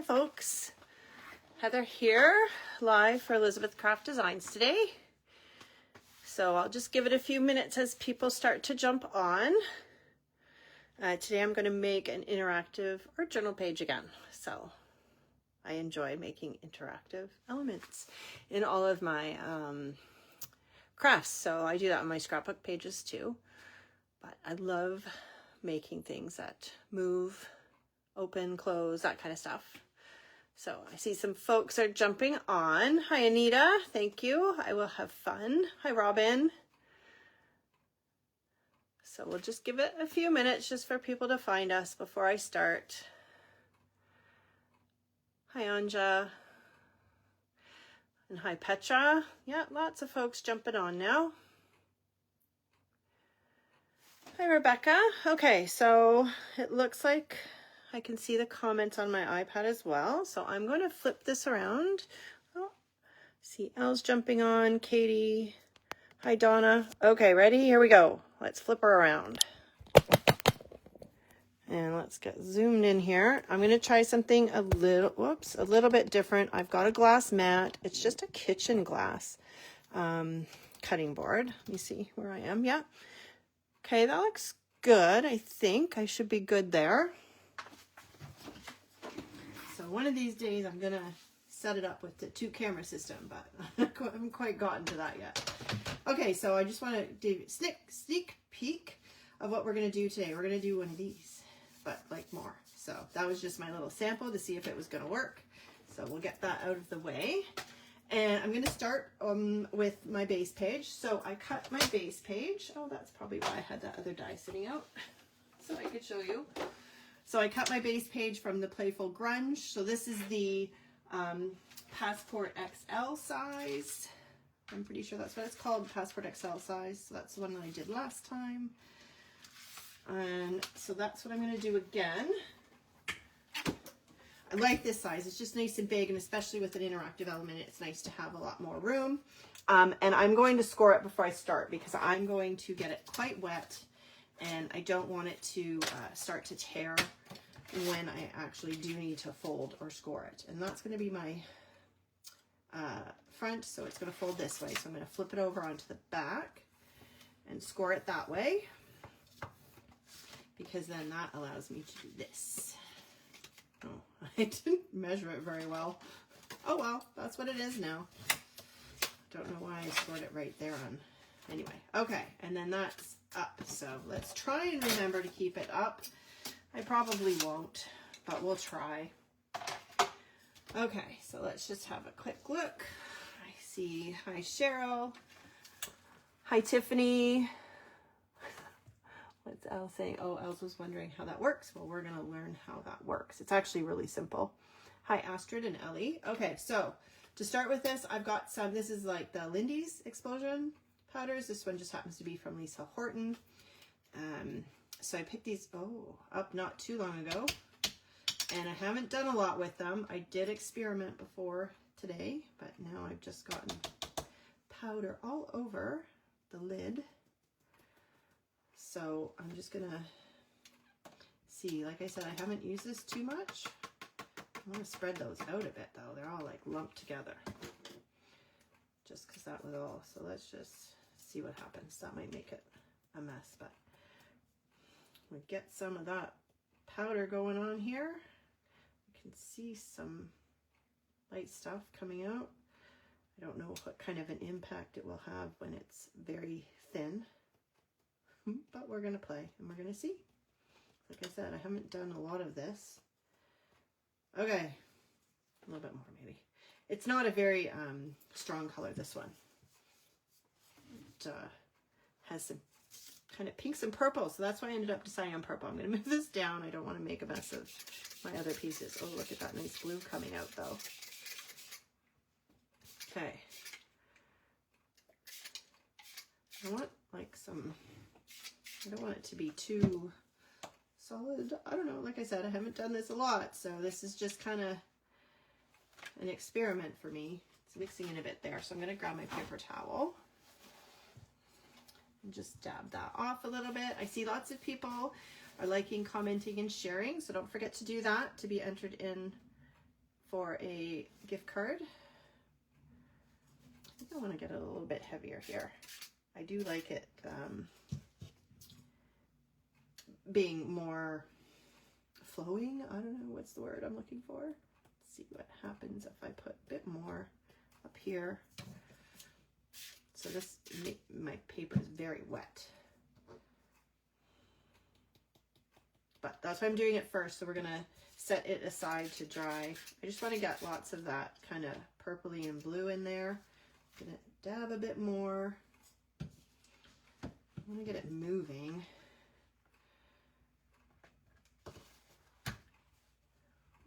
Hi folks, Heather here, live for Elizabeth Craft Designs today. So I'll just give it a few minutes as people start to jump on. Today I'm going to make an interactive art journal page again. So I enjoy making interactive elements in all of my crafts. So I do that on my scrapbook pages too. But I love making things that move, open, close, that kind of stuff. So I see some folks are jumping on. Hi, Anita. Thank you. I will have fun. Hi, Robin. So we'll just give it a few minutes just for people to find us before I start. Hi, Anja. And hi, Petra. Yeah, lots of folks jumping on now. Hi, Rebecca. Okay, so it looks like I can see the comments on my iPad as well. So I'm going to flip this around. Oh, see Elle's jumping on. Katie. Hi, Donna. Okay, ready? Here we go. Let's flip her around. And let's get zoomed in here. I'm going to try something a little bit different. I've got a glass mat. It's just a kitchen glass cutting board. Let me see where I am. Yeah. Okay, that looks good. I think I should be good there. So one of these days I'm going to set it up with the 2-camera system, but I haven't quite gotten to that yet. Okay, so I just want to do a sneak peek of what we're going to do today. We're going to do one of these, but like more. So that was just my little sample to see if it was going to work. So we'll get that out of the way. And I'm going to start with my base page. So I cut my base page. Oh, that's probably why I had that other die sitting out, so I could show you. So I cut my base page from the Playful Grunge. So this is the Passport XL size. I'm pretty sure that's what it's called, Passport XL size. So that's the one that I did last time. And so that's what I'm going to do again. I like this size. It's just nice and big, and especially with an interactive element, it's nice to have a lot more room. And I'm going to score it before I start because I'm going to get it quite wet, and I don't want it to start to tear when I actually do need to fold or score it. And that's going to be my front, so it's going to fold this way. So I'm going to flip it over onto the back and score it that way, because then that allows me to do this. Oh, I didn't measure it very well. Oh well, that's what it is now. Don't know why I scored it right there on. Anyway, okay, and then that's up. So let's try and remember to keep it up. I probably won't, but we'll try. Okay, so let's just have a quick look. I see, hi Cheryl. Hi Tiffany. What's Elle saying? Oh, Els was wondering how that works. Well, we're going to learn how that works. It's actually really simple. Hi, Astrid and Ellie. Okay, so to start with this, I've got some, this is like the Lindy's Explosion powders. This one just happens to be from Lisa Horton. So I picked these, up not too long ago. And I haven't done a lot with them. I did experiment before today, but now I've just gotten powder all over the lid. So I'm just gonna see, like I said, I haven't used this too much. I want to spread those out a bit though. They're all like lumped together. Just because that was all. So let's just see what happens. That might make it a mess, but we get some of that powder going on here. You can see some light stuff coming out. I don't know what kind of an impact it will have when it's very thin. But we're going to play and we're going to see. Like I said, I haven't done a lot of this. Okay, a little bit more maybe. It's not a very strong color, this one. It has some kind of pinks and purples, so that's why I ended up deciding on purple. I'm going to move this down. I don't want to make a mess of my other pieces. Oh, look at that nice blue coming out though. Okay. I want like some... I don't want it to be too solid. I don't know, like I said, I haven't done this a lot, so this is just kind of an experiment for me. It's mixing in a bit there, so I'm going to grab my paper towel and just dab that off a little bit. I see lots of people are liking, commenting, and sharing, so don't forget to do that to be entered in for a gift card. I think I want to get it a little bit heavier here. I do like it being more flowing. I don't know what's the word I'm looking for. Let's see what happens if I put a bit more up here. So this, my paper is very wet. But that's why I'm doing it first. So we're gonna set it aside to dry. I just want to get lots of that kind of purpley and blue in there. I'm gonna dab a bit more. I want to get it moving.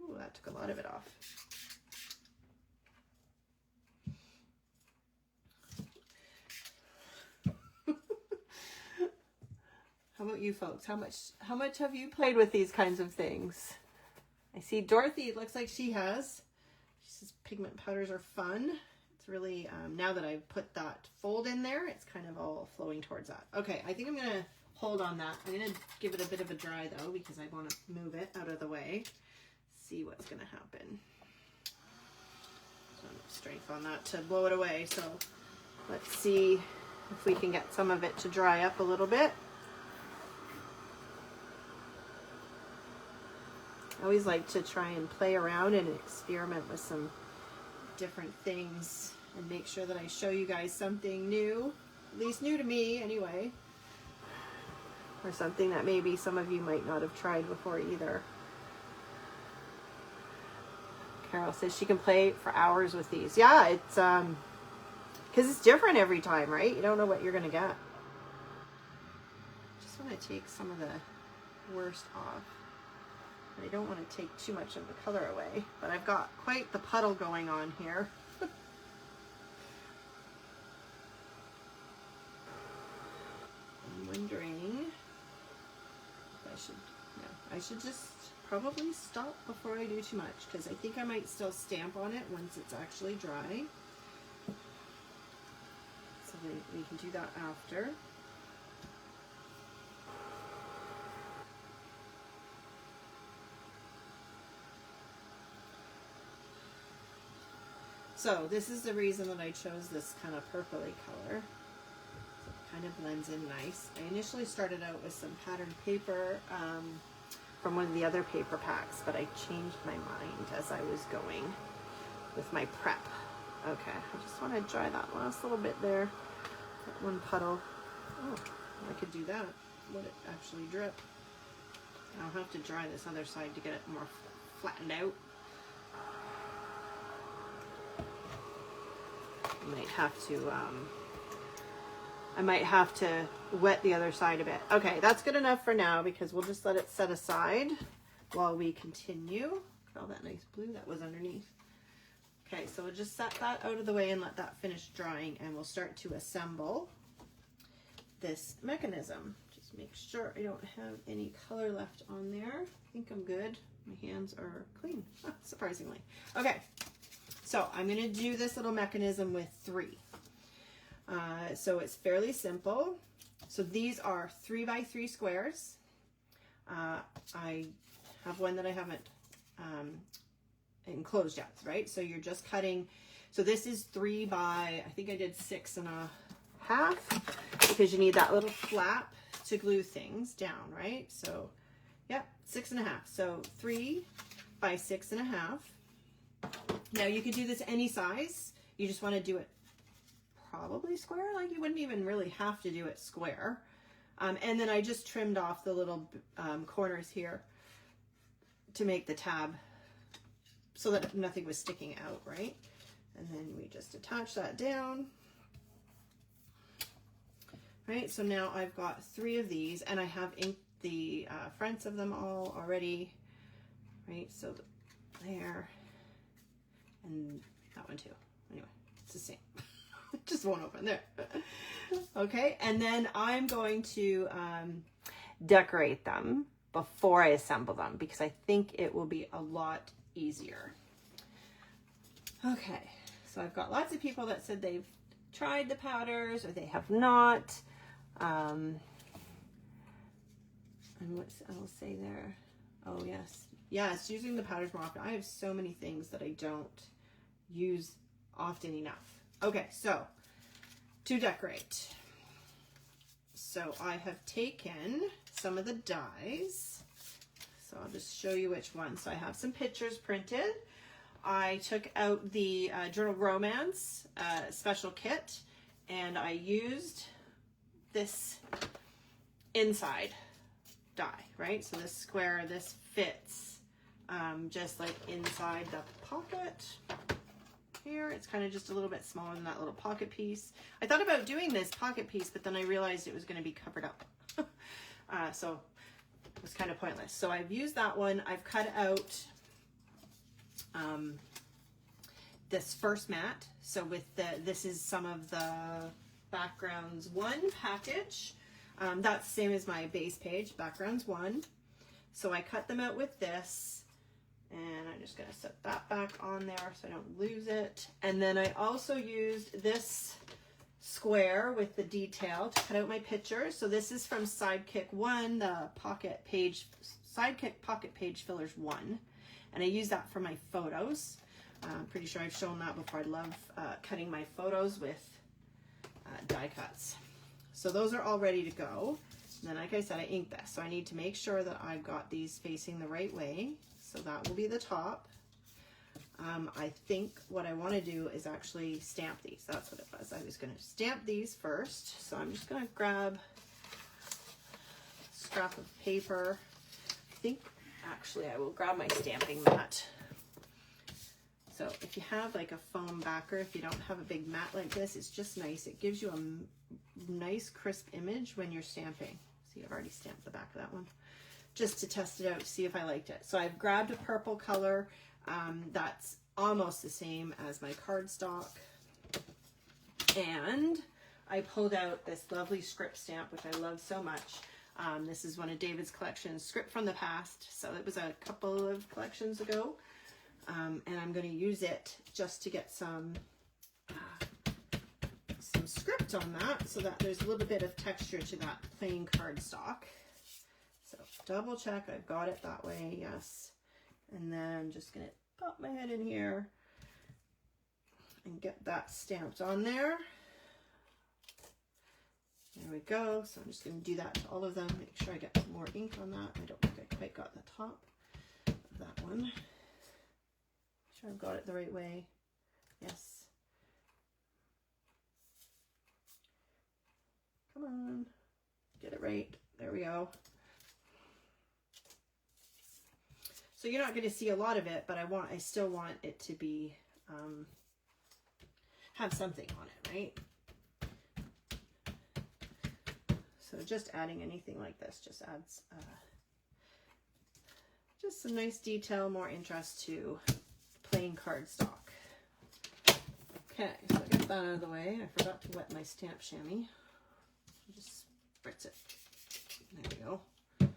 Ooh, that took a lot of it off. How about you folks? How much have you played with these kinds of things? I see Dorothy, it looks like she has. She says pigment powders are fun. It's really, now that I've put that fold in there, it's kind of all flowing towards that. Okay, I think I'm gonna hold on that. I'm gonna give it a bit of a dry though, because I wanna move it out of the way. See what's gonna happen. Not enough strength on that to blow it away, so let's see if we can get some of it to dry up a little bit. I always like to try and play around and experiment with some different things and make sure that I show you guys something new, at least new to me anyway, or something that maybe some of you might not have tried before either. Carol says she can play for hours with these. Yeah, it's because it's different every time, right? You don't know what you're gonna get. Just want to take some of the worst off. I don't want to take too much of the color away, but I've got quite the puddle going on here. I'm wondering if I should just probably stop before I do too much, because I think I might still stamp on it once it's actually dry. So we can do that after. So this is the reason that I chose this kind of purpley color. So it kind of blends in nice. I initially started out with some patterned paper from one of the other paper packs, but I changed my mind as I was going with my prep. Okay, I just want to dry that last little bit there. That one puddle. Oh, I could do that. Let it actually drip. I'll have to dry this other side to get it more flattened out. I might have to wet the other side a bit. Okay, that's good enough for now, because we'll just let it set aside while we continue. Look at all that nice blue that was underneath. Okay, so we'll just set that out of the way and let that finish drying, and we'll start to assemble this mechanism. Just make sure I don't have any color left on there. I think I'm good. My hands are clean, surprisingly. Okay. So I'm going to do this little mechanism with 3. So it's fairly simple. So these are 3x3 squares. I have one that I haven't enclosed yet, right? So you're just cutting. So this is 3 by, I think I did 6.5, because you need that little flap to glue things down, right? So yeah, 6.5. So 3 by 6.5. Now you could do this any size. You just want to do it probably square. Like you wouldn't even really have to do it square. And then I just trimmed off the little corners here to make the tab so that nothing was sticking out, right? And then we just attach that down. Right, so now I've got 3 of these, and I have inked the fronts of them all already, right? So there. And that one too. Anyway, it's the same. It just won't open there. Okay, and then I'm going to decorate them before I assemble them, because I think it will be a lot easier. Okay, so I've got lots of people that said they've tried the powders or they have not. And what I'll say there, Oh, yes. Yes, using the powders more often. I have so many things that I don't use often enough. Okay, so to decorate. So I have taken some of the dies. So I'll just show you which ones. So I have some pictures printed. I took out the Journal Romance special kit, and I used this inside die, right? So this square, this fits just like inside the pocket here. It's kind of just a little bit smaller than that little pocket piece. I thought about doing this pocket piece, but then I realized it was going to be covered up. So it was kind of pointless. So I've used that one. I've cut out this first mat. So with this is some of the Backgrounds 1 package. That's the same as my base page, Backgrounds 1. So I cut them out with this, and I'm just going to set that back on there so I don't lose it. And then I also used this square with the detail to cut out my pictures. So this is from Sidekick 1, the pocket page, Sidekick Pocket Page Fillers 1. And I use that for my photos. I'm pretty sure I've shown that before. I love cutting my photos with die cuts. So those are all ready to go. And then, like I said, I inked this. So I need to make sure that I've got these facing the right way. So that will be the top. I think what I want to do is actually stamp these. That's what it was. I was going to stamp these first. So I'm just going to grab a scrap of paper. I think actually I will grab my stamping mat. So if you have like a foam backer, if you don't have a big mat like this, it's just nice. It gives you a nice crisp image when you're stamping. See, I've already stamped the back of that one just to test it out to see if I liked it. So I've grabbed a purple color that's almost the same as my cardstock. And I pulled out this lovely script stamp, which I love so much. This is one of David's collections, Script from the Past. So it was a couple of collections ago. And I'm going to use it just to get some script on that so that there's a little bit of texture to that plain cardstock. So double check I've got it that way, yes. And then I'm just going to pop my head in here and get that stamped on there. There we go. So I'm just going to do that to all of them. Make sure I get some more ink on that. I don't think I quite got the top of that one. Sure I've got it the right way. Yes. Come on. Get it right. There we go. So you're not going to see a lot of it, but I still want it to be, have something on it, right? So just adding anything like this just adds just some nice detail, more interest to plain cardstock. Okay, so I got that out of the way. I forgot to wet my stamp chamois. Just spritz it. There we go. Give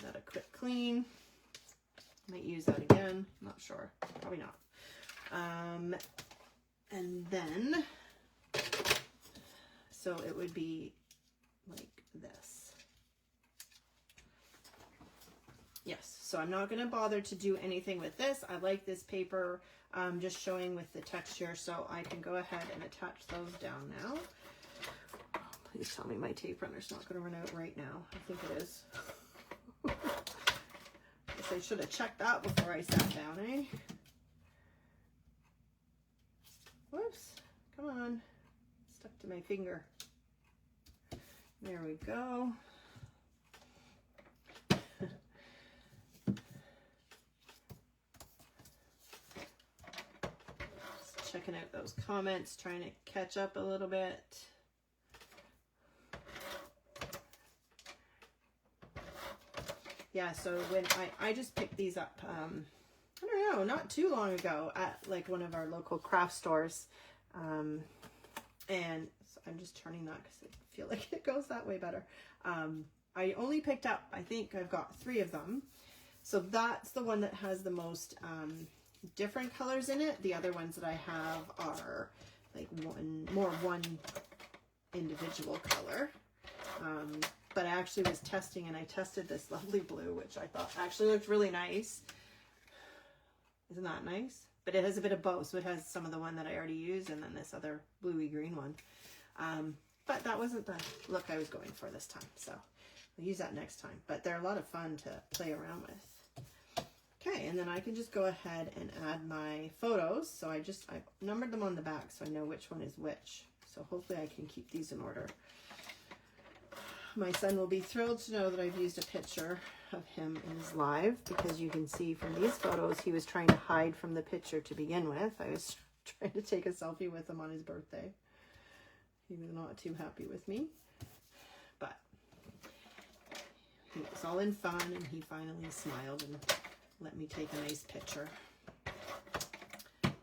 that a quick clean. Might use that again. Not sure. Probably not. And then, so it would be like this. Yes, so I'm not going to bother to do anything with this. I like this paper just showing with the texture, so I can go ahead and attach those down now. Oh, please tell me my tape runner's not going to run out right now. I think it is. Guess I should have checked that before I sat down, eh? Whoops, come on. Stuck to my finger. There we go. Just checking out those comments, trying to catch up a little bit. Yeah, so when I just picked these up, I don't know, not too long ago at like one of our local craft stores. And so I'm just turning that because I feel like it goes that way better. I only picked up, I think I've got 3 of them. So that's the one that has the most different colors in it. The other ones that I have are like one individual color. but I actually was testing, and I tested this lovely blue, which I thought actually looked really nice. Isn't that nice? But it has a bit of both, so it has some of the one that I already used and then this other bluey green one. But that wasn't the look I was going for this time, so I'll use that next time. But they're a lot of fun to play around with. Okay, and then I can just go ahead and add my photos. So I numbered them on the back so I know which one is which. So hopefully I can keep these in order. My son will be thrilled to know that I've used a picture of him in his live, because you can see from these photos he was trying to hide from the picture to begin with. I was trying to take a selfie with him on his birthday. He was not too happy with me, but it was all in fun, and he finally smiled and let me take a nice picture.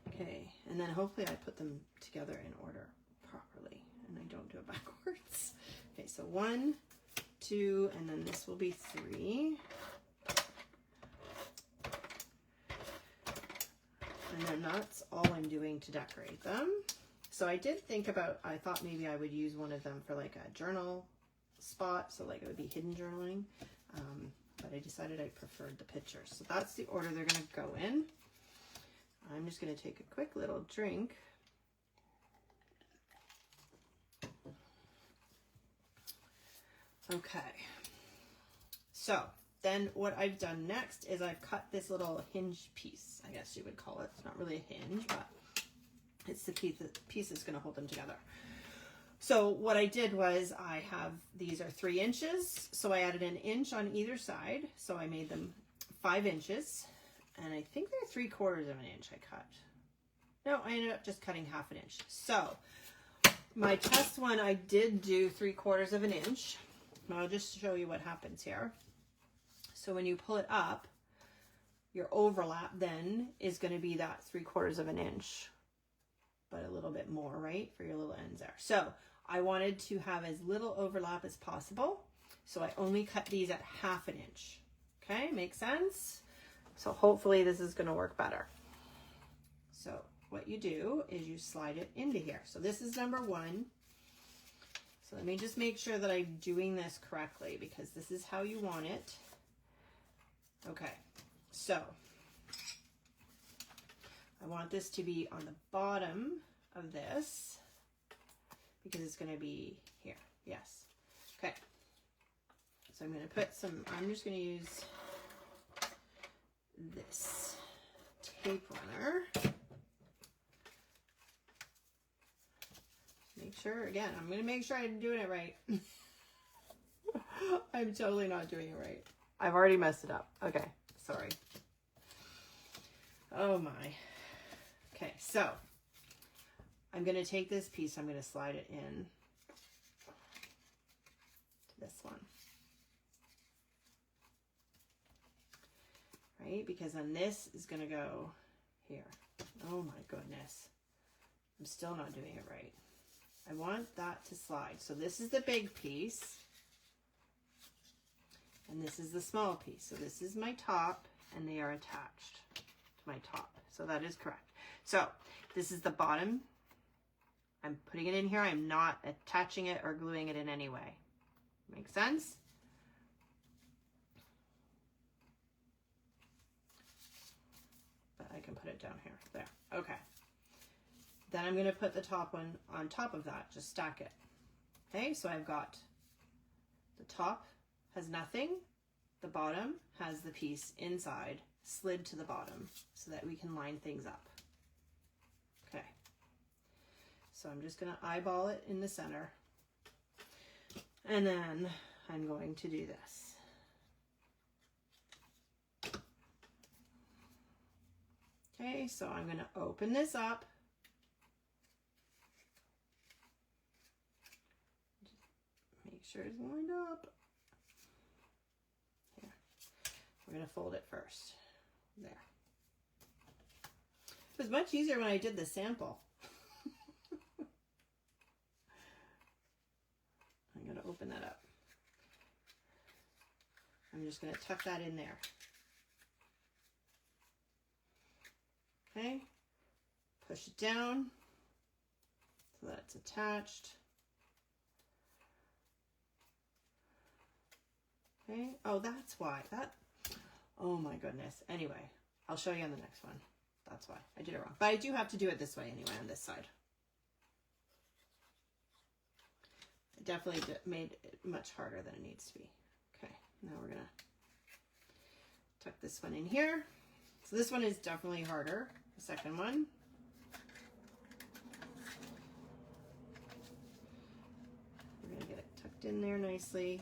Okay, and then hopefully I put them together in order properly and I don't do it backwards. Okay, so 1, 2, and then this will be 3. And then that's all I'm doing to decorate them. So I did think about, I thought maybe I would use one of them for like a journal spot, so like it would be hidden journaling, but I decided I preferred the pictures. So that's the order they're going to go in. I'm just going to take a quick little drink. Okay, so then what I've done next is I've cut this little hinge piece, I guess you would call it. It's not really a hinge, but it's the piece that's going to hold them together. So what I did was these are 3 inches, so I added an inch on either side, so I made them 5 inches, and I think they're 3/4 of an inch I cut. No, I ended up just cutting 1/2 an inch. So my test one, I did do 3/4 of an inch. I'll just show you what happens here. So when you pull it up, your overlap then is going to be that 3/4 of an inch, but a little bit more, right, for your little ends there. So I wanted to have as little overlap as possible, so I only cut these at 1/2 an inch. Okay, makes sense? So hopefully this is going to work better. So what you do is you slide it into here. So this is number 1. So let me just make sure that I'm doing this correctly, because this is how you want it. Okay, so I want this to be on the bottom of this, because it's going to be here. Yes. Okay. So I'm going to put I'm just going to use this tape runner. Make sure, again, I'm going to make sure I'm doing it right. I'm totally not doing it right. I've already messed it up. Okay, sorry. Oh my. Okay, so I'm going to take this piece, I'm going to slide it in to this one. Right? Because then this is going to go here. Oh my goodness. I'm still not doing it right. I want that to slide. So this is the big piece, and this is the small piece. So this is my top, and they are attached to my top. So that is correct. So this is the bottom. I'm putting it in here. I'm not attaching it or gluing it in any way. Make sense? But I can put it down here. There. Okay. Then I'm going to put the top one on top of that, just stack it. Okay, so I've got the top has nothing, the bottom has the piece inside, slid to the bottom, so that we can line things up. Okay, so I'm just going to eyeball it in the center, and then I'm going to do this. Okay, so I'm going to open this up. Make sure it's lined up. Here. We're going to fold it first. There. It was much easier when I did the sample. I'm going to open that up. I'm just going to tuck that in there. Okay. Push it down so that it's attached. Okay. Oh, that's why. Oh my goodness. Anyway, I'll show you on the next one. That's why I did it wrong. But I do have to do it this way anyway on this side. It definitely made it much harder than it needs to be. Okay, now we're gonna tuck this one in here. So this one is definitely harder, the second one. We're gonna get it tucked in there nicely.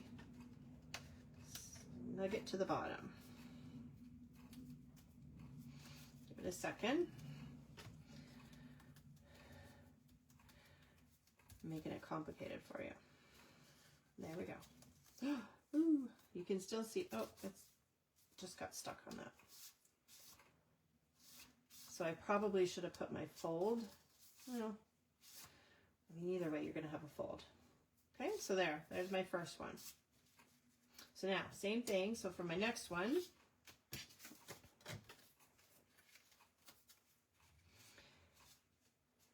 Snug it to the bottom. Give it a second. I'm making it complicated for you. There we go. Ooh, you can still see, oh, it's just got stuck on that. So I probably should have put my fold. Well, I mean, either way, you're gonna have a fold. Okay, so there's my first one. So now, same thing. So for my next one,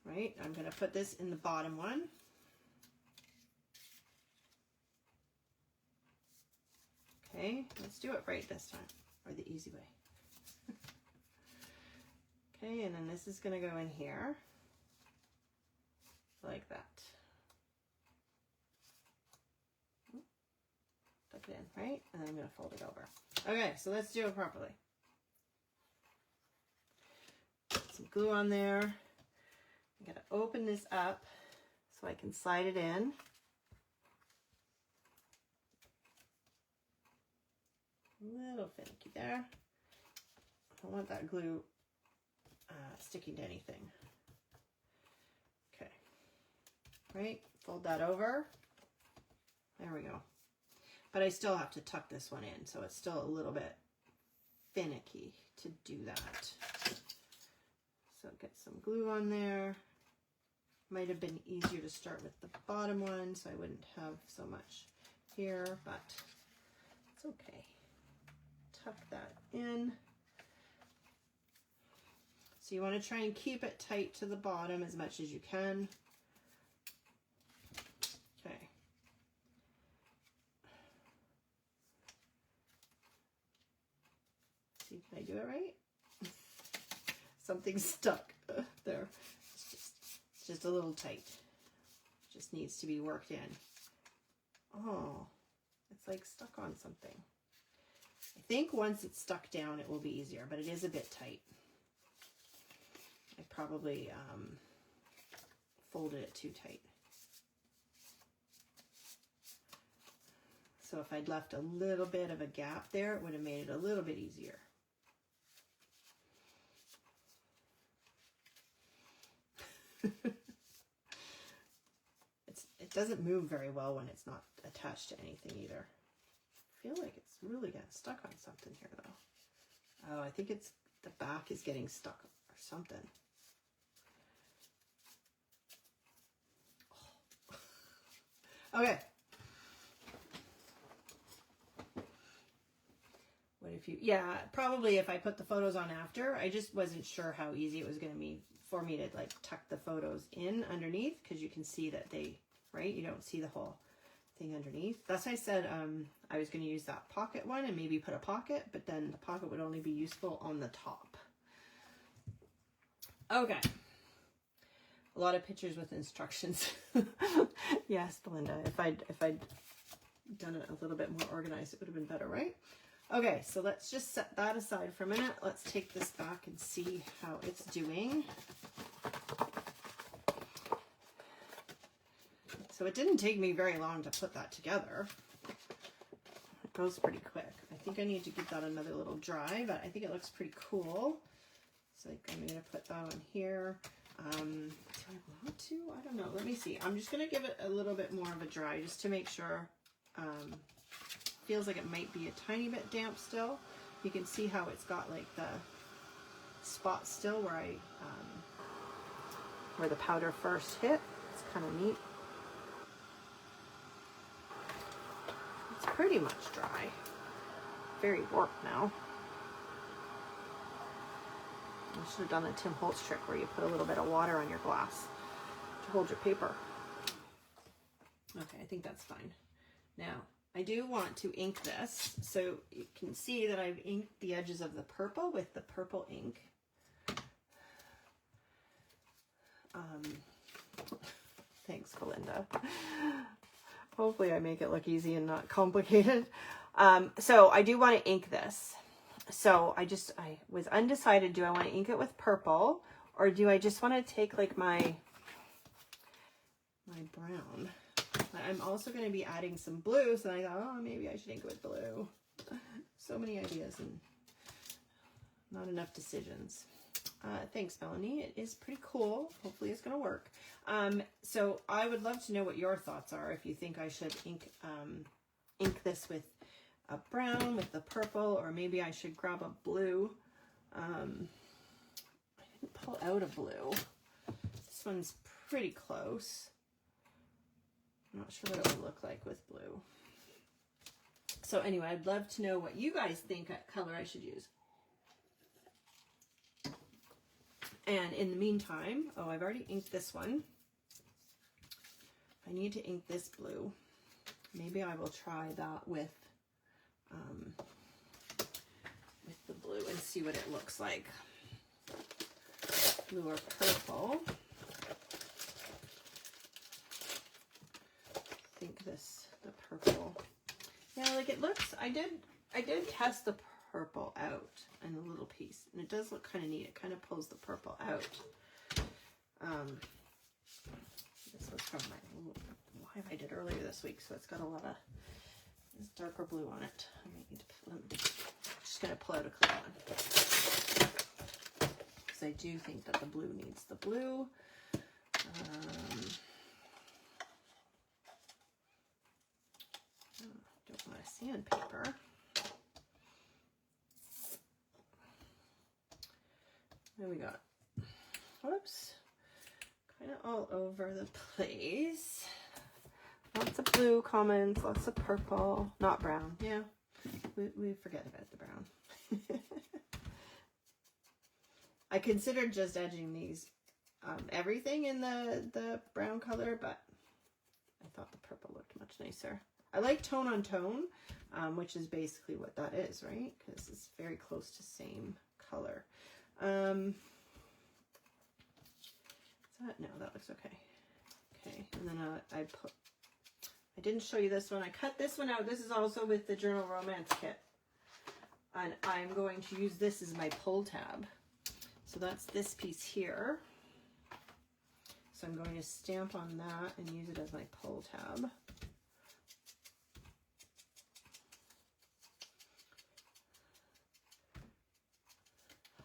right, I'm gonna put this in the bottom one. Okay, let's do it right this time, or the easy way. Okay, and then this is gonna go in here, like that. Tuck it in, right? And then I'm gonna fold it over. Okay, so let's do it properly. Put some glue on there. I'm gonna open this up so I can slide it in. A little finicky there. I don't want that glue sticking to anything. Okay, right, fold that over. There we go. But I still have to tuck this one in, so it's still a little bit finicky to do that. So get some glue on there. Might have been easier to start with the bottom one, so I wouldn't have so much here, but it's okay. Tuck that in. So you want to try and keep it tight to the bottom as much as you can. Okay. See, can I do it right? Something's stuck there. It's just a little tight. Just needs to be worked in. Oh, it's like stuck on something. I think once it's stuck down, it will be easier, but it is a bit tight. I probably folded it too tight. So if I'd left a little bit of a gap there, it would have made it a little bit easier. It doesn't move very well when it's not attached to anything either. I feel like it's really getting stuck on something here though. Oh, I think it's the back is getting stuck or something. Oh. Okay. What if you, yeah, probably if I put the photos on after, I just wasn't sure how easy it was going to be for me to like tuck the photos in underneath, because you can see that they, right, you don't see the whole thing underneath. That's why I said I was going to use that pocket one and maybe put a pocket, but then the pocket would only be useful on the top. Okay. A lot of pictures with instructions. Yes, Belinda, if I'd done it a little bit more organized, it would have been better, right? Okay, so let's just set that aside for a minute. Let's take this back and see how it's doing. So it didn't take me very long to put that together. It goes pretty quick. I think I need to give that another little dry, but I think it looks pretty cool. So I'm going to put that on here. Do I want to? I don't know. Let me see. I'm just going to give it a little bit more of a dry just to make sure. Feels like it might be a tiny bit damp still. You can see how it's got like the spot still where where the powder first hit. It's kind of neat. It's pretty much dry. Very warped now. I should have done the Tim Holtz trick where you put a little bit of water on your glass to hold your paper. Okay, I think that's fine. Now, I do want to ink this, so you can see that I've inked the edges of the purple with the purple ink. Thanks, Belinda. Hopefully I make it look easy and not complicated. So I do want to ink this. So I was undecided, do I want to ink it with purple, or do I just want to take like my brown? I'm also going to be adding some blue, so I thought, oh, maybe I should ink it with blue. So many ideas and not enough decisions. Thanks, Melanie. It is pretty cool. Hopefully it's going to work. So I would love to know what your thoughts are. If you think I should ink this with a brown, with the purple, or maybe I should grab a blue. I didn't pull out a blue. This one's pretty close. I'm not sure what it would look like with blue. So anyway, I'd love to know what you guys think color I should use. And in the meantime, oh, I've already inked this one. I need to ink this blue. Maybe I will try that with the blue and see what it looks like. Blue or purple. I think the purple. Yeah, like it looks, I did test the purple out in a little piece, and it does look kind of neat. It kind of pulls the purple out. This was from my live I did earlier this week, so it's got a lot of this darker blue on it. I might need to, I'm just going to pull out a clear one, because I do think that the blue needs the blue. Don't want a sandpaper. There we got, whoops, kind of all over the place. Lots of blue comments, lots of purple, not brown. Yeah, we forget about the brown. I considered just edging these, everything in the brown color, but I thought the purple looked much nicer. I like tone on tone, which is basically what that is, right? Because it's very close to same color. No, that looks okay. Okay, and then I didn't show you this one. I cut this one out. This is also with the Journal Romance kit. And I'm going to use this as my pull tab. So that's this piece here. So I'm going to stamp on that and use it as my pull tab.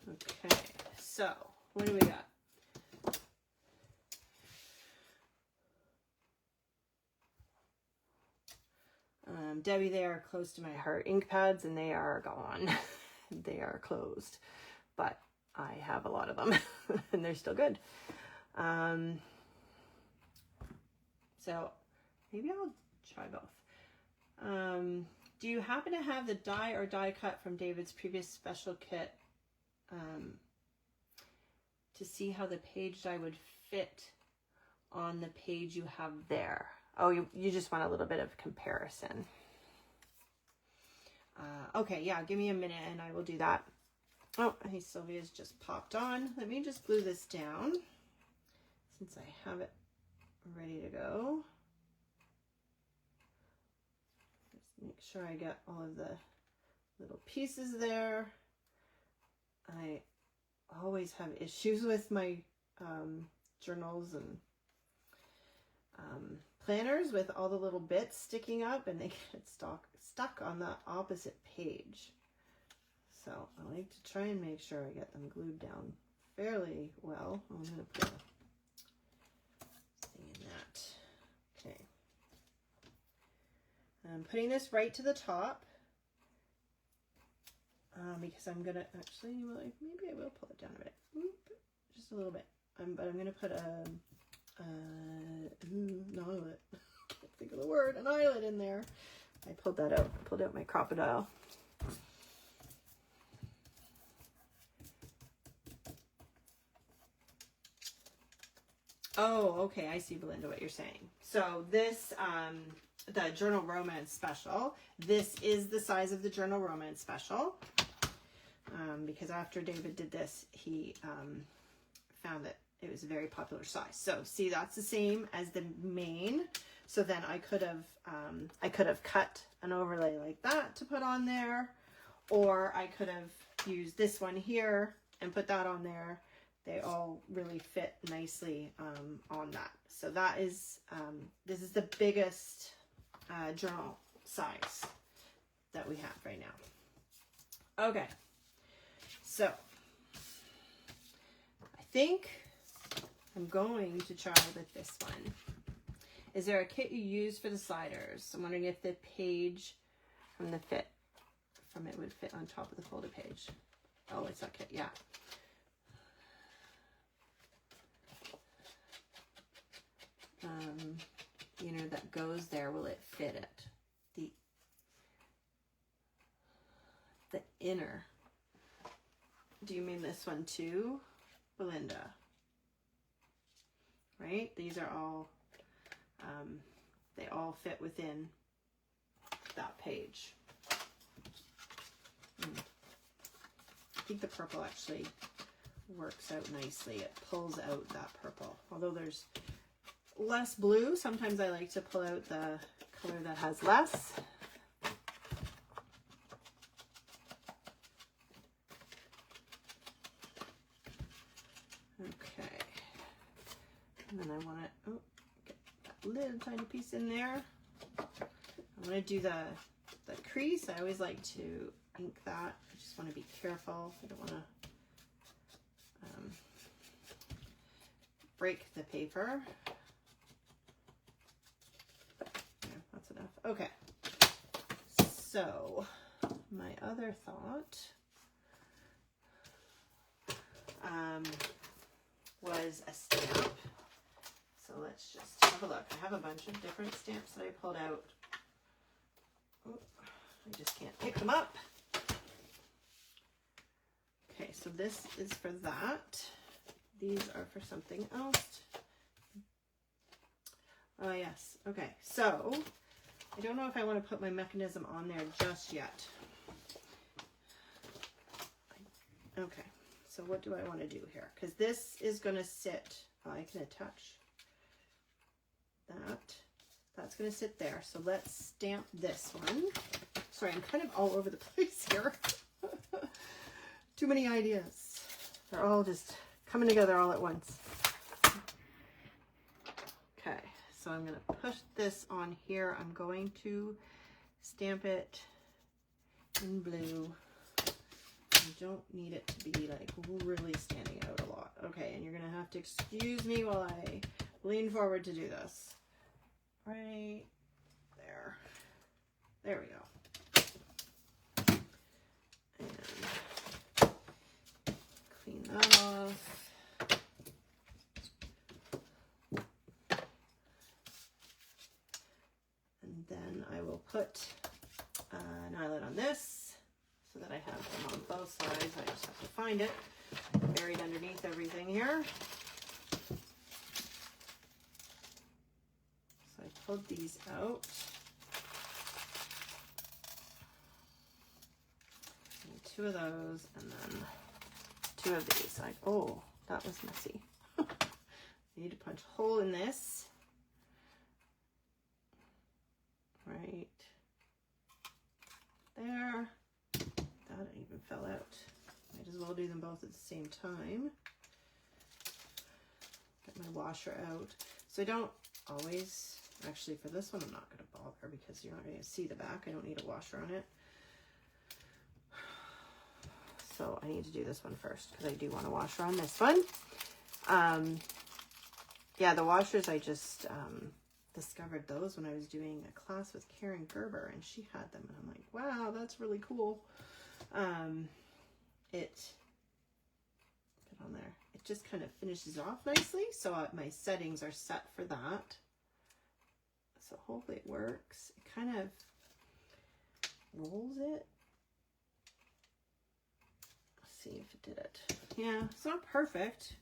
Okay, so what do we got? Debbie, they are close to my heart. Ink pads, and they are gone. They are closed, but I have a lot of them, and they're still good. So maybe I'll try both. Do you happen to have the die or die cut from David's previous special kit to see how the page die would fit on the page you have there? Oh, you just want a little bit of comparison. Okay, yeah, give me a minute and I will do that. Oh, hey, Sylvia's just popped on. Let me just glue this down since I have it ready to go. Just make sure I get all of the little pieces there. I always have issues with my journals and planners with all the little bits sticking up, and they get stuck on the opposite page. So I like to try and make sure I get them glued down fairly well. I'm going to put a thing in that. Okay. I'm putting this right to the top because I'm going to actually, maybe I will pull it down a bit. Just a little bit. But I'm going to put an eyelet. Can't think of the word. An eyelet in there. I pulled that out. Pulled out my crocodile. Oh, okay. I see, Belinda, what you're saying. So this the Journal Romance Special. This is the size of the Journal Romance Special. Because after David did this, he found that it was a very popular size. So see, that's the same as the main. So then I could have cut an overlay like that to put on there, or I could have used this one here and put that on there. They all really fit nicely on that. So that is, this is the biggest journal size that we have right now. Okay, so I think I'm going to try with this one. Is there a kit you use for the sliders? I'm wondering if the page from it would fit on top of the folded page. Oh, it's that kit, yeah. You know, that goes there, will it fit it? The inner. Do you mean this one too, Belinda? Right? These are all, they all fit within that page. I think the purple actually works out nicely. It pulls out that purple. Although there's less blue, sometimes I like to pull out the color that has less. Okay. And then I want to get that little tiny piece in there. I'm going to do the crease. I always like to ink that. I just want to be careful. I don't want to break the paper. Yeah, that's enough. Okay. So my other thought was a stamp. So let's just have a look. I have a bunch of different stamps that I pulled out. Oh, I just can't pick them up. Okay, so this is for that. These are for something else. Oh, yes. Okay, so I don't know if I want to put my mechanism on there just yet. Okay, so what do I want to do here? Because this is going to sit, I can attach that. That's going to sit there. So let's stamp this one. Sorry, I'm kind of all over the place here. Too many ideas. They're all just coming together all at once. Okay, so I'm going to push this on here. I'm going to stamp it in blue. I don't need it to be like really standing out a lot. Okay, and you're going to have to excuse me while I lean forward to do this. Right there. There we go. And clean that off. And then I will put an eyelet on this so that I have them on both sides. I just have to find it buried underneath everything here. So I pulled these out. And 2 of those, and then 2 of these. Oh, that was messy. I need to punch a hole in this. Right there. That even fell out. Might as well do them both at the same time. Get my washer out. So I don't always, actually for this one I'm not going to bother because you're not going to see the back. I don't need a washer on it. So I need to do this one first because I do want a washer on this one. Yeah, the washers, I just discovered those when I was doing a class with Karen Gerber, and she had them, and I'm like, wow, that's really cool. It just kind of finishes off nicely, so my settings are set for that. So hopefully it works. It kind of rolls it. Let's see if it did it. Yeah, it's not perfect,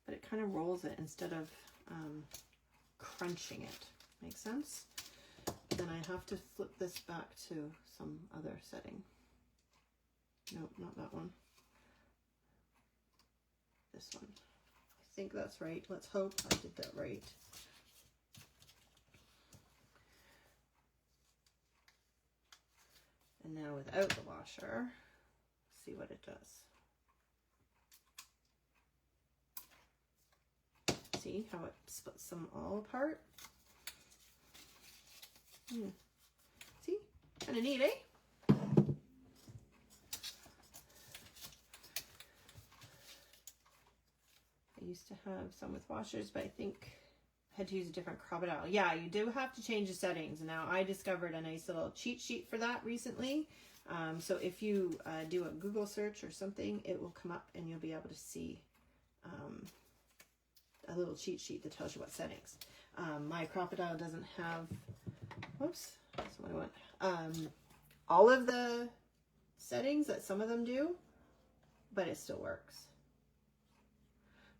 but it kind of rolls it instead of crunching it. Make sense? Then I have to flip this back to some other setting. Nope, not that one. This one. I think that's right. Let's hope I did that right. And now without the washer, see what it does. See how it splits them all apart? See? Kind of neat, eh? I used to have some with washers, but I think I had to use a different crocodile. Yeah, you do have to change the settings. Now, I discovered a nice little cheat sheet for that recently. So if you do a Google search or something, it will come up and you'll be able to see a little cheat sheet that tells you what settings. My crocodile doesn't have, whoops, that's what I want. All of the settings that some of them do, but it still works.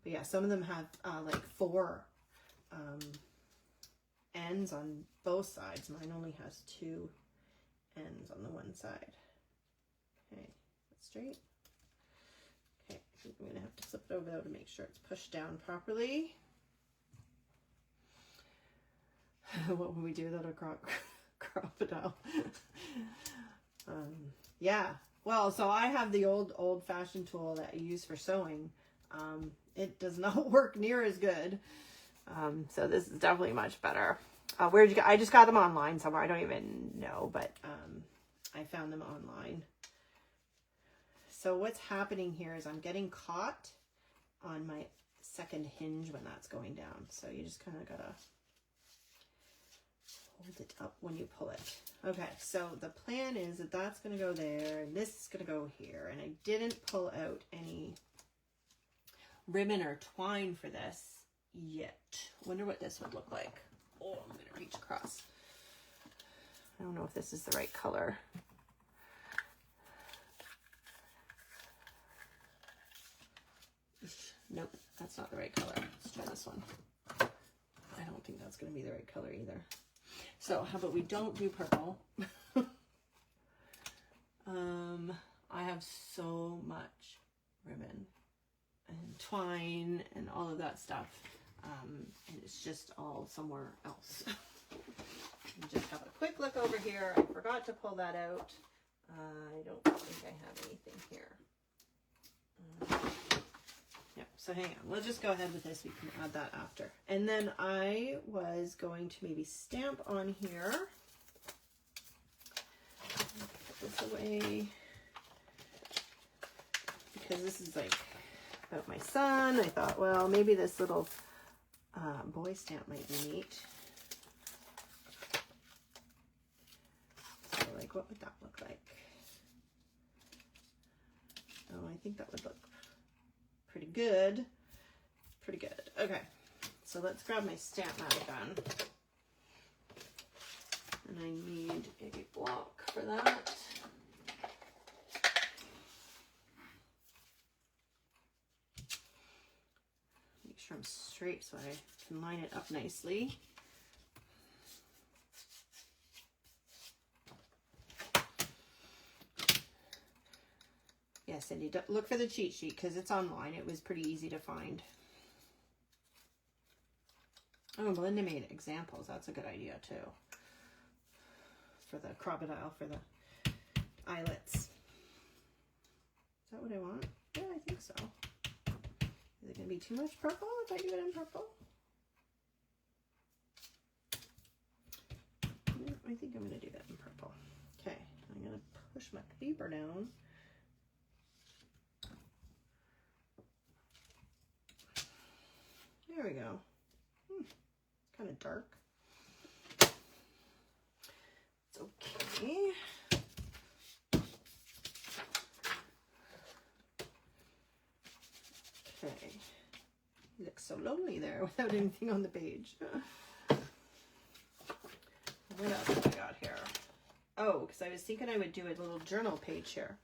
But yeah, some of them have like 4 ends on both sides. Mine only has 2 ends on the one side. Okay, that's straight. Okay, I think I'm gonna have to flip it over though to make sure it's pushed down properly. What would we do without a crocodile? Yeah, well, so I have the old-fashioned tool that I use for sewing. It does not work near as good. So this is definitely much better. Where'd you get? I just got them online somewhere. I don't even know, but I found them online. So what's happening here is I'm getting caught on my second hinge when that's going down. So you just kind of gotta hold it up when you pull it. Okay, so the plan is that that's gonna go there, and this is gonna go here. And I didn't pull out any ribbon or twine for this yet. Wonder what this would look like. Oh, I'm gonna reach across. I don't know if this is the right color. Nope, that's not the right color. Let's try this one. I don't think that's gonna be the right color either. So how about we don't do purple? I have so much ribbon and twine and all of that stuff. And it's just all somewhere else. Just have a quick look over here. I forgot to pull that out. I don't think I have anything here. Yeah, so hang on. We'll just go ahead with this. We can add that after. And then I was going to maybe stamp on here. Put this away. Because this is like about my son. I thought, well, maybe this little boy stamp might be neat. So like, what would that look like? Oh, I think that would look pretty good. Pretty good. Okay, so let's grab my stamp mat again. And I need a block for that. Make sure I'm straight so I can line it up nicely. Yes, Cindy, look for the cheat sheet because it's online. It was pretty easy to find. Oh, Belinda made examples. That's a good idea too. For the crocodile, for the eyelets. Is that what I want? Yeah, I think so. Is it going to be too much purple if I do it in purple? No, I think I'm going to do that in purple. Okay, I'm going to push my paper down. There we go. Kind of dark. It's okay. Okay. You look so lonely there without anything on the page. What else have I got here? Oh, because I was thinking I would do a little journal page here.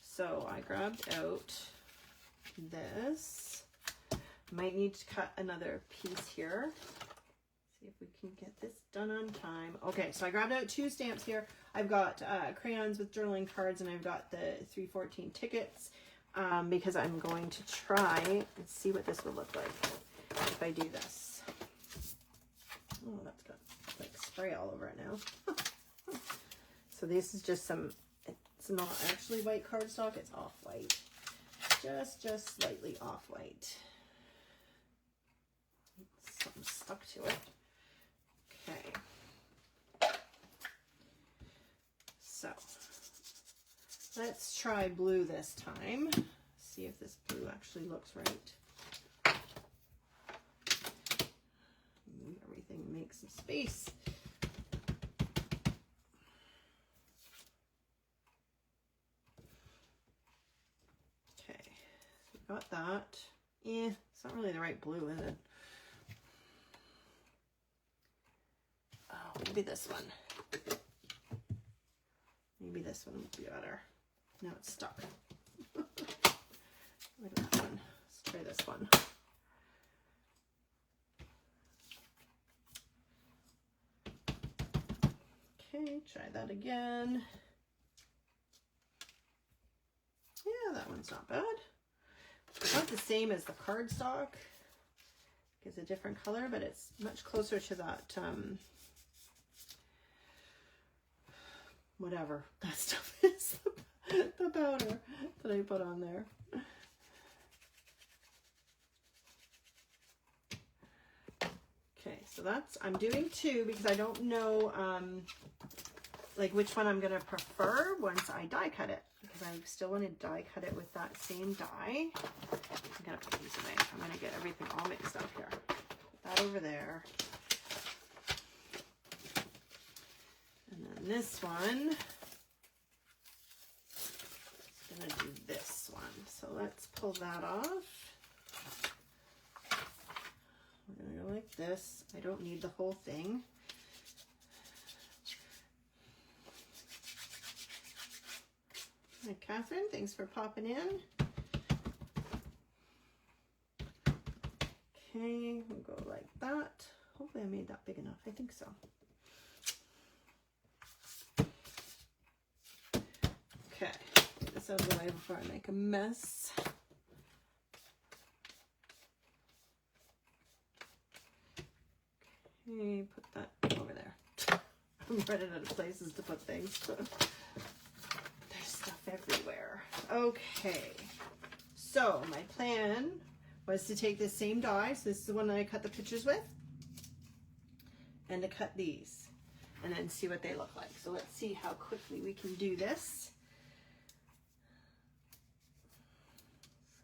So I grabbed out this. Might need to cut another piece here. See if we can get this done on time. Okay, so I grabbed out 2 stamps here. I've got crayons with journaling cards, and I've got the 314 tickets because I'm going to try and see what this would look like if I do this. Oh, that's got like spray all over it now. So this is just some, it's not actually white cardstock, it's off-white. Just slightly off-white. Something stuck to it. Okay. So let's try blue this time. See if this blue actually looks right. Move everything, make some space. Okay, so we got that. It's not really the right blue, is it? Oh, maybe this one. Maybe this one would be better. Now it's stuck. Look at that one. Let's try this one. Okay, try that again. Yeah, that one's not bad. It's not the same as the cardstock. It's a different color, but it's much closer to that, whatever that stuff is, the powder that I put on there. Okay, so that's, I'm doing 2 because I don't know, like which one I'm going to prefer once I die cut it, because I still want to die cut it with that same die. I'm going to put these away. I'm going to get everything all mixed up here. Put that over there. And then this one is going to do this one. So let's pull that off. We're going to go like this. I don't need the whole thing. Hi, Catherine. Thanks for popping in. Okay, we'll go like that. Hopefully I made that big enough. I think so. Okay, get this out of the way before I make a mess. Okay, put that over there. I'm running out of places to put things. There's stuff everywhere. Okay, so my plan was to take this same die, so this is the one that I cut the pictures with, and to cut these and then see what they look like. So let's see how quickly we can do this.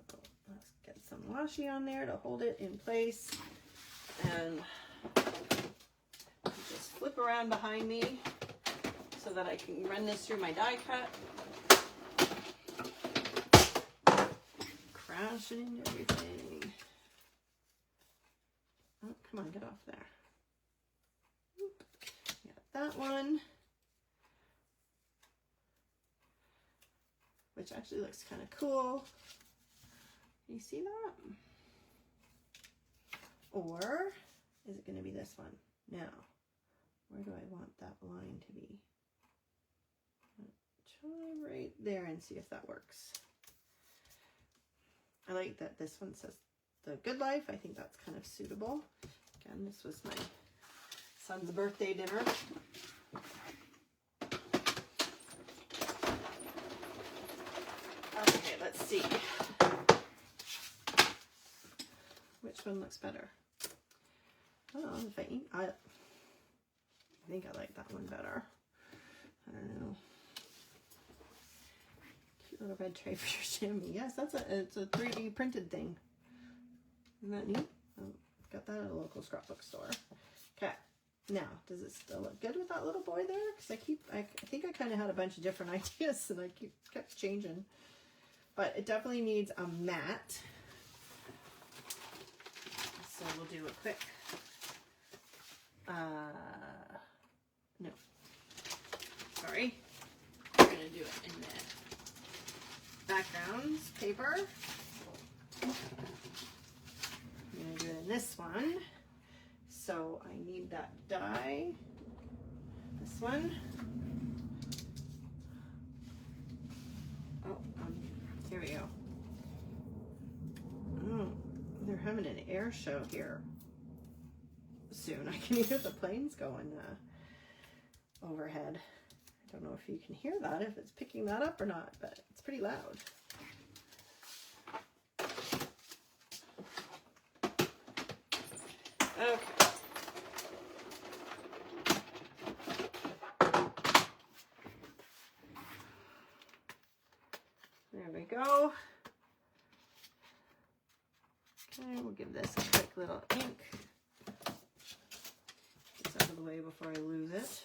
So let's get some washi on there to hold it in place, and just flip around behind me so that I can run this through my die cut. Crashing everything. Oh, come on, get off there. Got that one, which actually looks kind of cool. You see that? Or is it going to be this one? Now, where do I want that line to be? Try right there and see if that works. I like that this one says The Good Life. I think that's kind of suitable. Again, this was my son's birthday dinner. Okay, let's see. Which one looks better? Oh, if I think I like that one better. I don't know. Cute little red tray for your chamois. Yes, it's a 3D printed thing. Isn't that neat? Oh, got that at a local scrapbook store. Okay. Now, does it still look good with that little boy there? Because I think I kind of had a bunch of different ideas and I kept changing. But it definitely needs a mat. So we'll do a quick, no, sorry. We're going to do it in the backgrounds paper. I'm going to do it in this one. So I need that die, this one. Oh, here we go. Oh, they're having an air show here soon. I can hear the planes going overhead. I don't know if you can hear that, if it's picking that up or not, but it's pretty loud. Okay. There we go. Okay, we'll give this a quick little ink. Get this out of the way before I lose it.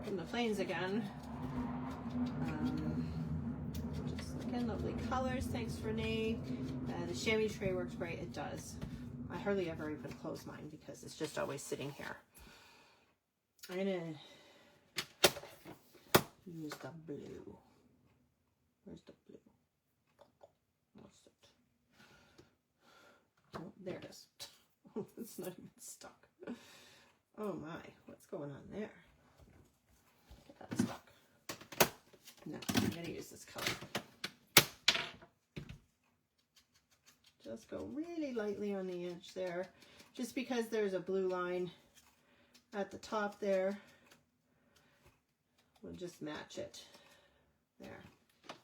From the planes again. Just looking, lovely colors. Thanks, Renee. The chamois tray works great. It does. I hardly ever even close mine because it's just always sitting here. I'm gonna use the blue. Where's the blue? What's it? Oh, there it is. Oh, it's not even stuck. Oh my, what's going on there? Get that stuck. No, I'm gonna use this color. Just go really lightly on the edge there, just because there's a blue line at the top there. We'll just match it there.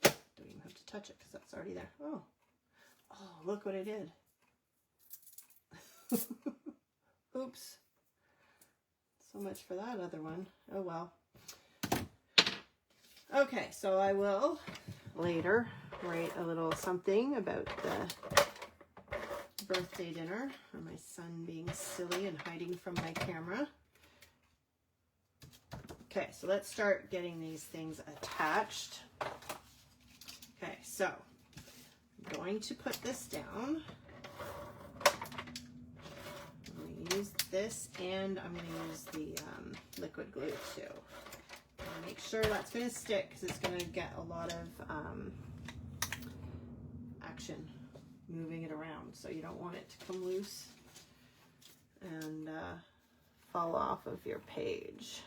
Don't even have to touch it because that's already there. Oh, look what I did. Oops. So much for that other one. Oh well. Okay, so I will later write a little something about the birthday dinner, or my son being silly and hiding from my camera. Okay, so let's start getting these things attached. Okay, so I'm going to put this down. I'm going to use this, and I'm going to use the liquid glue too. Make sure that's going to stick because it's going to get a lot of action moving it around, so you don't want it to come loose and fall off of your page.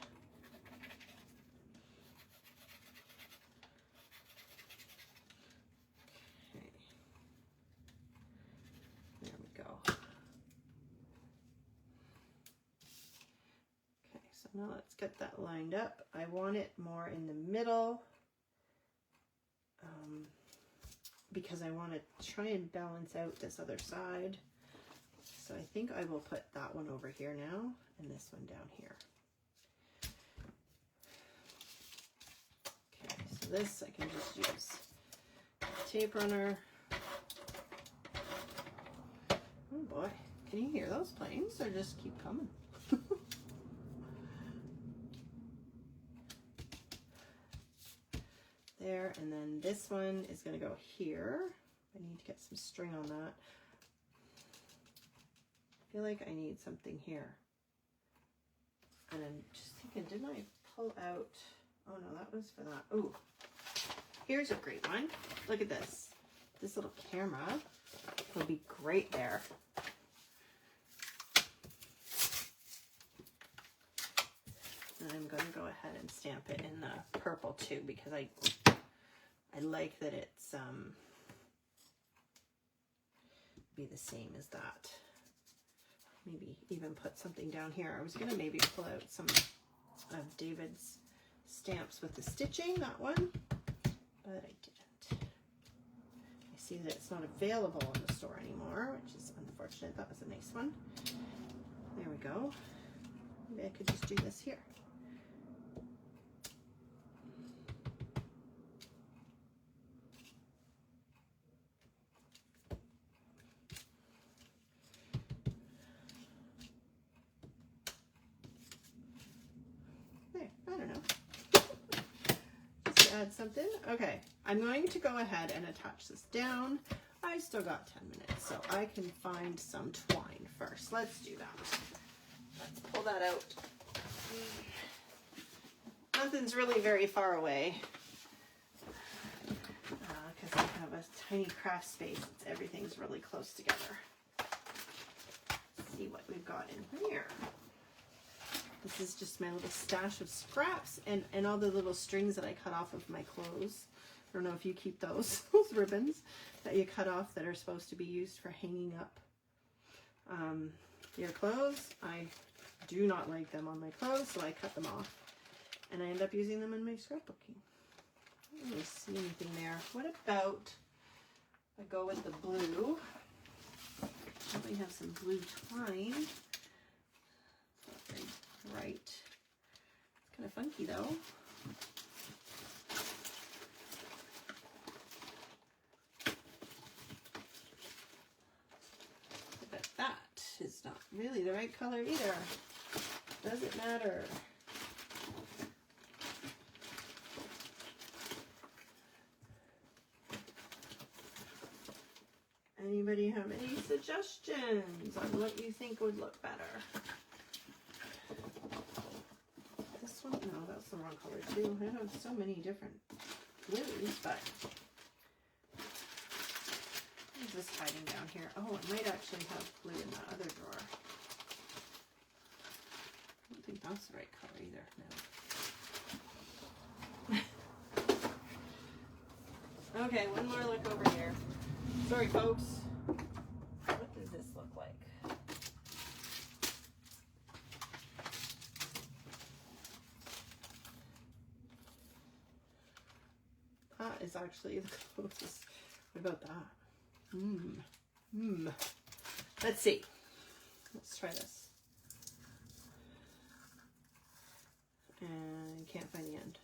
Okay. There we go. Okay, so now let's get that lined up. I want it more in the middle. Because I want to try and balance out this other side. So I think I will put that one over here now and this one down here. Okay, so this I can just use a tape runner. Oh boy, can you hear those planes or just keep coming? There, and then this one is going to go here. I need to get some string on that. I feel like I need something here. And I'm just thinking, didn't I pull out? Oh no, that was for that. Ooh, here's a great one. Look at this. This little camera will be great there. And I'm going to go ahead and stamp it in the purple too, because I like that it's be the same as that. Maybe even put something down here. I was going to maybe pull out some of David's stamps with the stitching, that one, but I didn't. I see that it's not available in the store anymore, which is unfortunate. That was a nice one. There we go. Maybe I could just do this here. Add something. Okay, I'm going to go ahead and attach this down. I still got 10 minutes, so I can find some twine first. Let's do that. Let's pull that out. Nothing's really very far away. Because I have a tiny craft space. Everything's really close together. Let's see what we've got in here. This is just my little stash of scraps and all the little strings that I cut off of my clothes. I don't know if you keep those ribbons that you cut off that are supposed to be used for hanging up your clothes. I do not like them on my clothes, so I cut them off. And I end up using them in my scrapbooking. I don't really see anything there. What about I go with the blue? We have some blue twine. Right. It's kind of funky though. But that is not really the right color either. Does it matter? Anybody have any suggestions on what you think would look better? This one? No, that's the wrong color too. I have so many different blues, but what is this hiding down here? Oh, it might actually have blue in that other drawer. I don't think that's the right color either. No. Okay, one more look over here. Sorry, folks. What does this look like? That is actually the closest. What about that? Let's see. Let's try this. And can't find the end.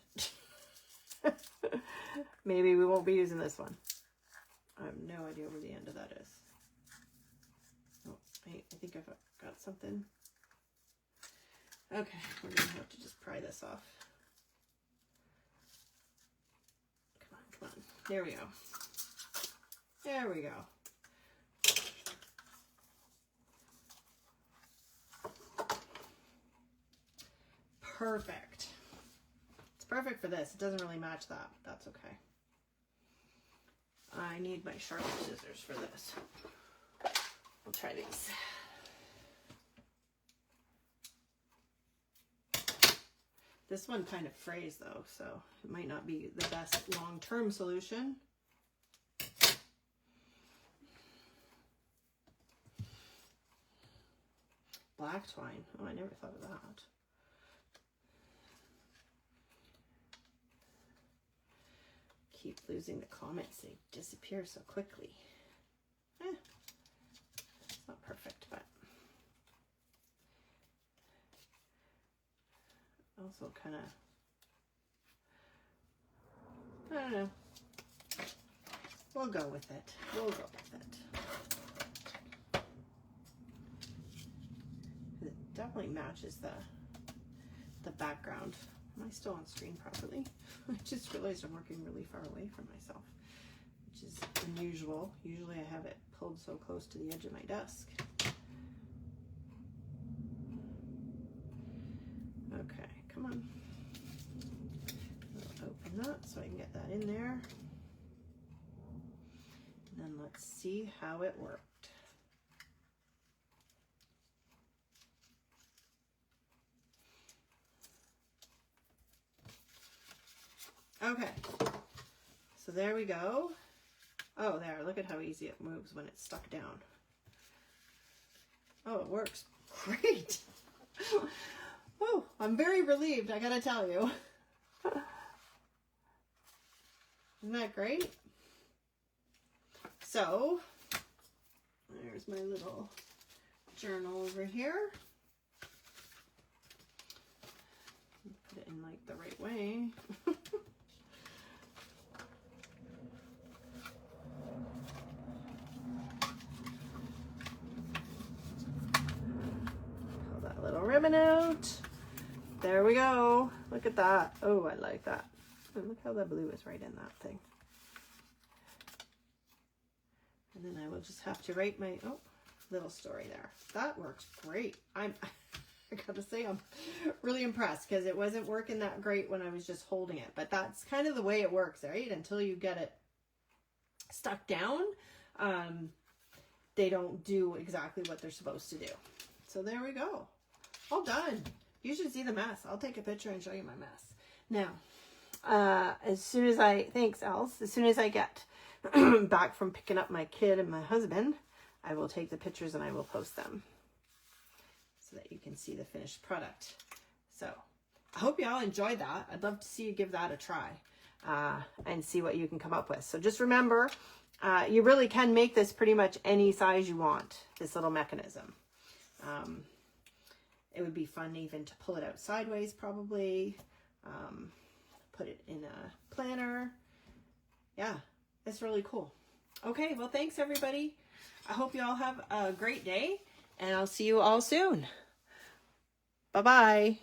Maybe we won't be using this one. I have no idea where the end of that is. Oh, I think I've got something. Okay, we're going to have to just pry this off. Come on, come on. There we go. There we go. Perfect. It's perfect for this. It doesn't really match that, but that's okay. I need my sharp scissors for this. We'll try these. This one kind of frays though, so it might not be the best long-term solution. Black twine. Oh, I never thought of that. Keep losing the comments. They disappear so quickly. It's not perfect, but also kind of, I don't know. We'll go with it. We'll go with it. It definitely matches the background. Am I still on screen properly? I just realized I'm working really far away from myself, which is unusual. Usually I have it pulled so close to the edge of my desk. Okay, come on. I'll open that so I can get that in there. And then let's see how it worked. Okay, so there we go. Oh, there, look at how easy it moves when it's stuck down. Oh, it works great. Oh, I'm very relieved, I gotta tell you. Isn't that great? So, there's my little journal over here. Put it in like the right way. Ribbon out. There we go. Look at that. Oh, I like that. And look how the blue is right in that thing. And then I will just have to write my little story there. That works great. I I gotta say, I'm really impressed because it wasn't working that great when I was just holding it. But that's kind of the way it works, right? Until you get it stuck down, they don't do exactly what they're supposed to do. So there we go. All done. You should see the mess. I'll take a picture and show you my mess. Now, as soon as thanks, Els, as soon as I get back from picking up my kid and my husband, I will take the pictures and I will post them so that you can see the finished product. So I hope y'all enjoyed that. I'd love to see you give that a try and see what you can come up with. So just remember, you really can make this pretty much any size you want, this little mechanism. It would be fun even to pull it out sideways probably, put it in a planner. Yeah, it's really cool. Okay, well, thanks everybody. I hope you all have a great day, and I'll see you all soon. Bye-bye.